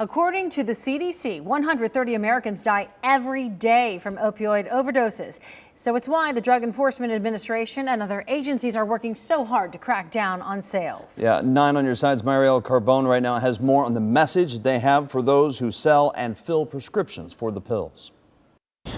According to the CDC, 130 Americans die every day from opioid overdoses. So it's why the Drug Enforcement Administration and other agencies are working so hard to crack down on sales. Yeah, 9 on your sides. Mauricio Carbone right now has more on the message they have for those who sell and fill prescriptions for the pills.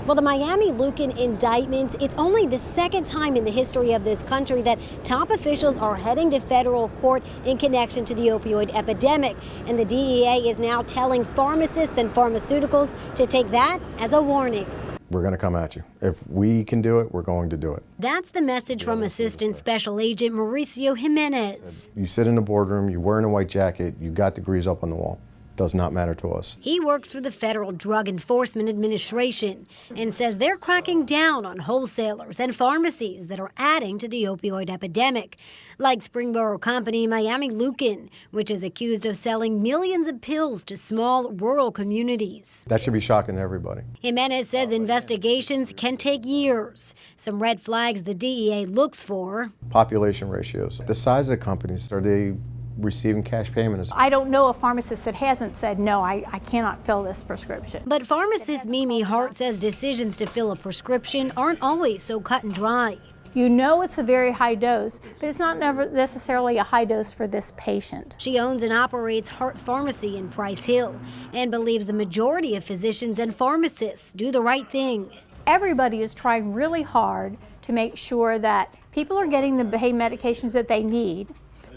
Well, the Miami Lucan indictments, it's only the second time in the history of this country that top officials are heading to federal court in connection to the opioid epidemic. And the DEA is now telling pharmacists and pharmaceuticals to take that as a warning. We're going to come at you. If we can do it, we're going to do it. That's the message from Assistant Special Agent Mauricio Jimenez. You sit in the boardroom, you're wearing a white jacket, you got degrees up on the wall. Does not matter to us. He works for the Federal Drug Enforcement Administration and says they're cracking down on wholesalers and pharmacies that are adding to the opioid epidemic, like Springboro company Miami Lucan, which is accused of selling millions of pills to small rural communities. That should be shocking to everybody. Jimenez says investigations can take years. Some red flags the DEA looks for: population ratios, the size of the companies, are they receiving cash payments? I don't know a pharmacist that hasn't said, no, I cannot fill this prescription. But pharmacist Mimi Hart says decisions to fill a prescription aren't always so cut and dry. You know it's a very high dose, but it's not necessarily a high dose for this patient. She owns and operates Hart Pharmacy in Price Hill and believes the majority of physicians and pharmacists do the right thing. Everybody is trying really hard to make sure that people are getting the pain medications that they need,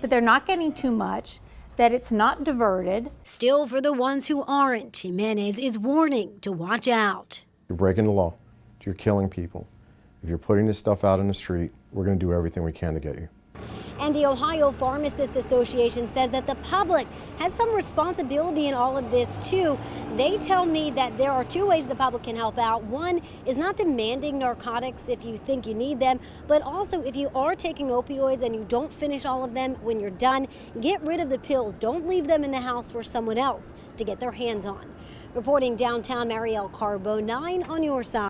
but they're not getting too much, that it's not diverted. Still, for the ones who aren't, Jimenez is warning to watch out. You're breaking the law. You're killing people. If you're putting this stuff out in the street, we're going to do everything we can to get you. And the Ohio Pharmacists Association says that the public has some responsibility in all of this, too. They tell me that there are two ways the public can help out. One is not demanding narcotics if you think you need them, but also if you are taking opioids and you don't finish all of them when you're done, get rid of the pills. Don't leave them in the house for someone else to get their hands on. Reporting downtown, Mauricio Carbone, 9 on your side.